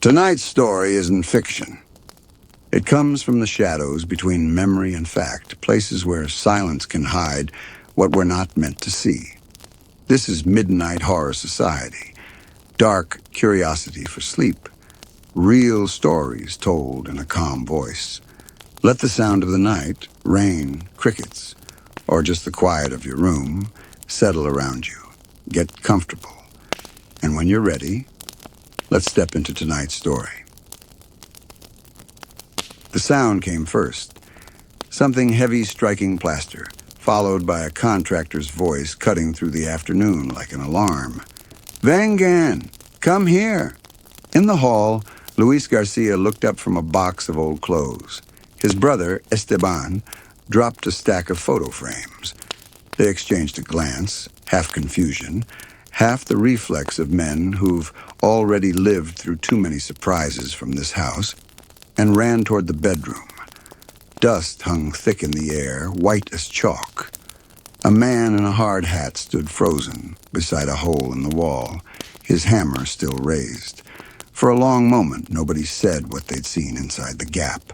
Tonight's story isn't fiction. It comes from the shadows between memory and fact, places where silence can hide what we're not meant to see. This is Midnight Horror Society, dark curiosity for sleep, real stories told in a calm voice. Let the sound of the night, rain, crickets, or just the quiet of your room settle around you. Get comfortable. And when you're ready, let's step into tonight's story. The sound came first. Something heavy striking plaster, followed by a contractor's voice cutting through the afternoon like an alarm. "Vengan, come here." In the hall, Luis Garcia looked up from a box of old clothes. His brother, Esteban, dropped a stack of photo frames. They exchanged a glance, half confusion, half the reflex of men who've already lived through too many surprises from this house, and ran toward the bedroom. Dust hung thick in the air, white as chalk. A man in a hard hat stood frozen beside a hole in the wall, his hammer still raised. For a long moment, nobody said what they'd seen inside the gap.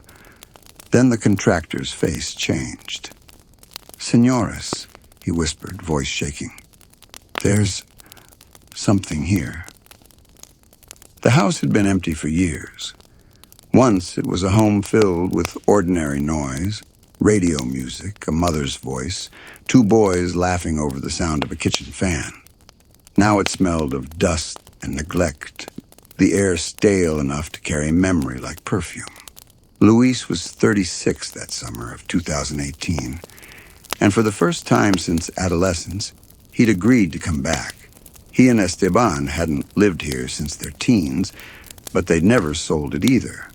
Then the contractor's face changed. "Señores," he whispered, voice shaking. "There's something here." The house had been empty for years. Once it was a home filled with ordinary noise, radio music, a mother's voice, two boys laughing over the sound of a kitchen fan. Now it smelled of dust and neglect, the air stale enough to carry memory like perfume. Luis was 36 that summer of 2018, and for the first time since adolescence, he'd agreed to come back. He and Esteban hadn't lived here since their teens, but they'd never sold it either.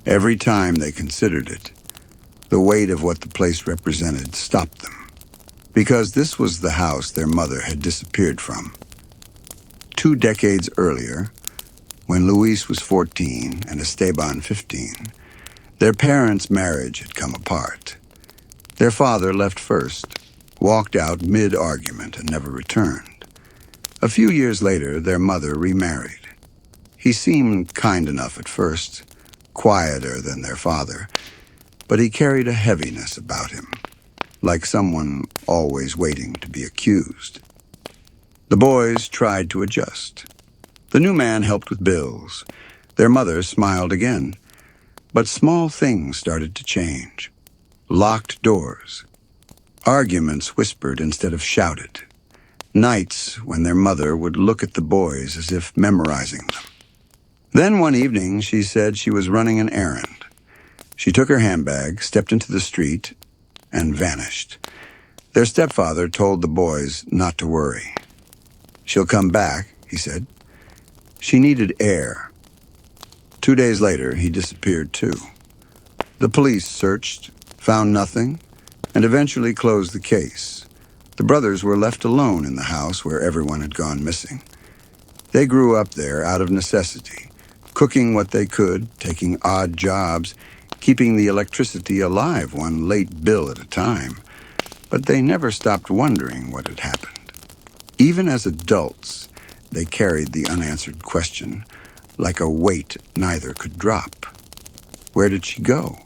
Every time they considered it, the weight of what the place represented stopped them. Because this was the house their mother had disappeared from. 2 decades earlier, when Luis was 14 and Esteban 15, their parents' marriage had come apart. Their father left first, walked out mid-argument and never returned. A few years later, their mother remarried. He seemed kind enough at first, quieter than their father, but he carried a heaviness about him, like someone always waiting to be accused. The boys tried to adjust. The new man helped with bills. Their mother smiled again. But small things started to change. Locked doors. Arguments whispered instead of shouted. Nights when their mother would look at the boys as if memorizing them. Then one evening, she said she was running an errand. She took her handbag, stepped into the street, and vanished. Their stepfather told the boys not to worry. "She'll come back," he said. She needed air. 2 days later, he disappeared too. The police searched, found nothing, and eventually closed the case. The brothers were left alone in the house where everyone had gone missing. They grew up there out of necessity, cooking what they could, taking odd jobs, keeping the electricity alive one late bill at a time. But they never stopped wondering what had happened. Even as adults, they carried the unanswered question, like a weight neither could drop. Where did she go?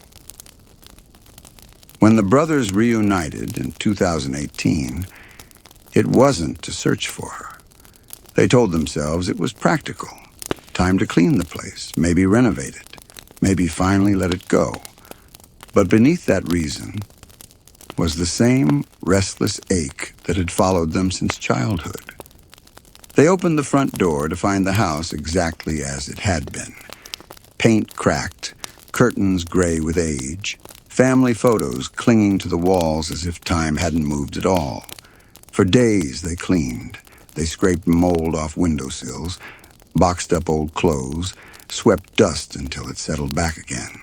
When the brothers reunited in 2018, it wasn't to search for her. They told themselves it was practical. Time to clean the place, maybe renovate it, maybe finally let it go. But beneath that reason was the same restless ache that had followed them since childhood. They opened the front door to find the house exactly as it had been. Paint cracked, curtains gray with age, family photos clinging to the walls as if time hadn't moved at all. For days they cleaned. They scraped mold off windowsills, boxed up old clothes, swept dust until it settled back again.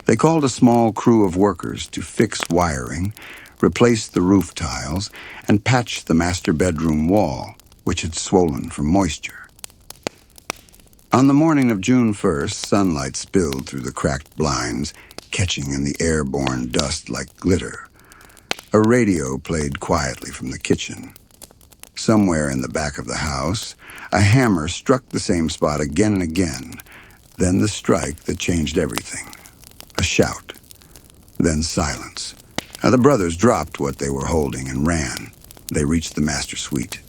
They called a small crew of workers to fix wiring, replace the roof tiles, and patch the master bedroom wall, which had swollen from moisture. On the morning of June 1st, sunlight spilled through the cracked blinds, catching in the airborne dust like glitter. A radio played quietly from the kitchen. Somewhere in the back of the house, a hammer struck the same spot again and again, Then the strike that changed everything. A shout. Then silence. Now the brothers dropped what they were holding and ran. They reached the master suite.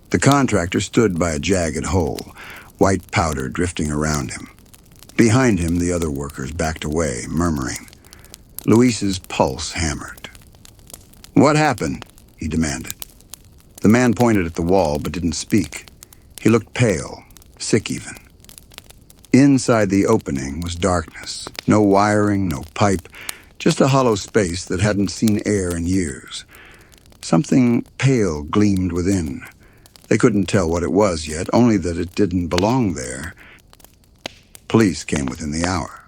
The contractor stood by a jagged hole, white powder drifting around him. Behind him, the other workers backed away, murmuring. Luis's pulse hammered. "What happened?" he demanded. The man pointed at the wall but didn't speak. He looked pale, sick even. Inside the opening was darkness. No wiring, no pipe, just a hollow space that hadn't seen air in years. Something pale gleamed within. They couldn't tell what it was yet, only that it didn't belong there. Police came within the hour.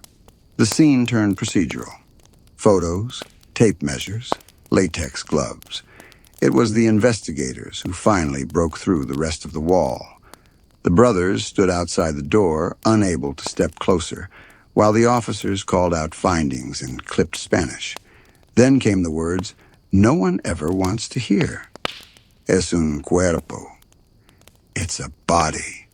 The scene turned procedural. Photos, tape measures, latex gloves. It was the investigators who finally broke through the rest of the wall. The brothers stood outside the door, unable to step closer, while the officers called out findings in clipped Spanish. Then came the words no one ever wants to hear. Es un cuerpo. It's a body.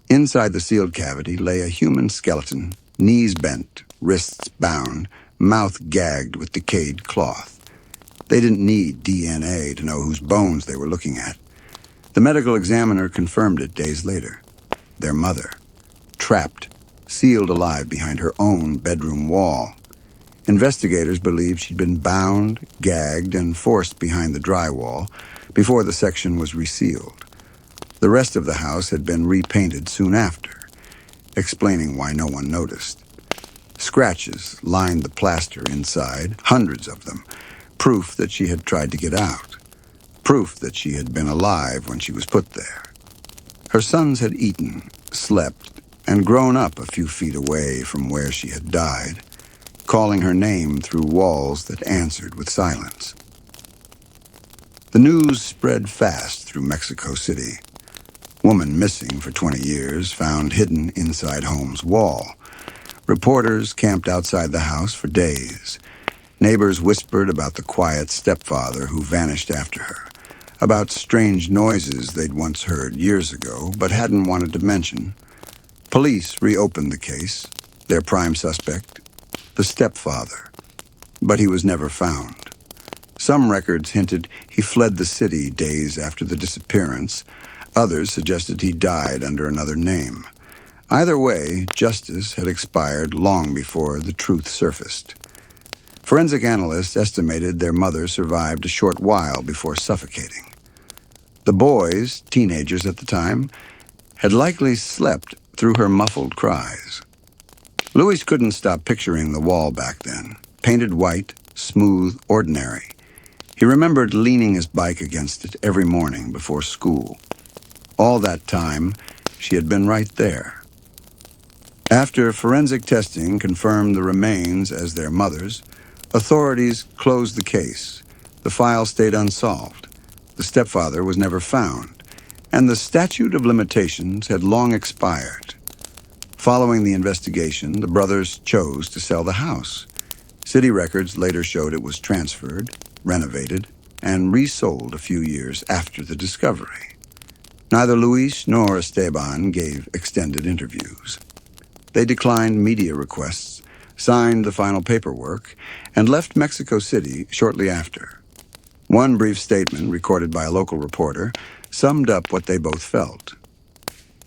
Inside the sealed cavity lay a human skeleton, knees bent, wrists bound, mouth gagged with decayed cloth. They didn't need DNA to know whose bones they were looking at. The medical examiner confirmed it days later. Their mother, trapped, sealed alive behind her own bedroom wall. Investigators believed she'd been bound, gagged, and forced behind the drywall before the section was resealed. The rest of the house had been repainted soon after, explaining why no one noticed. Scratches lined the plaster inside, hundreds of them, proof that she had tried to get out, proof that she had been alive when she was put there. Her sons had eaten, slept, and grown up a few feet away from where she had died, calling her name through walls that answered with silence. The news spread fast through Mexico City. Woman missing for 20 years, found hidden inside home's wall. Reporters camped outside the house for days. Neighbors whispered about the quiet stepfather who vanished after her, about strange noises they'd once heard years ago but hadn't wanted to mention. Police reopened the case, their prime suspect, the stepfather, but he was never found. Some records hinted he fled the city days after the disappearance. Others suggested he died under another name. Either way, justice had expired long before the truth surfaced. Forensic analysts estimated their mother survived a short while before suffocating. The boys, teenagers at the time, had likely slept through her muffled cries. Luis couldn't stop picturing the wall back then, painted white, smooth, ordinary. He remembered leaning his bike against it every morning before school. All that time, she had been right there. After forensic testing confirmed the remains as their mother's, authorities closed the case. The file stayed unsolved. The stepfather was never found, and the statute of limitations had long expired. Following the investigation, the brothers chose to sell the house. City records later showed it was transferred, renovated, and resold a few years after the discovery. Neither Luis nor Esteban gave extended interviews. They declined media requests, signed the final paperwork, and left Mexico City shortly after. One brief statement, recorded by a local reporter, summed up what they both felt.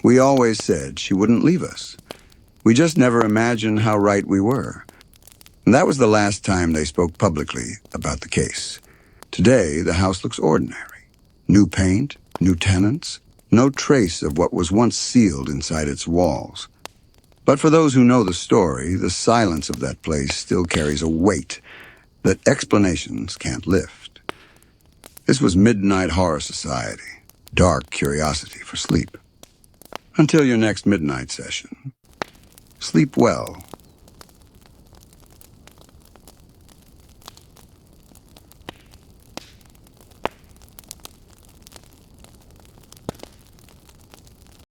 "We always said she wouldn't leave us. We just never imagined how right we were." And that was the last time they spoke publicly about the case. Today, the house looks ordinary. New paint, new tenants, no trace of what was once sealed inside its walls. But for those who know the story, the silence of that place still carries a weight that explanations can't lift. This was Midnight Horror Society, dark curiosity for sleep. Until your next midnight session, sleep well.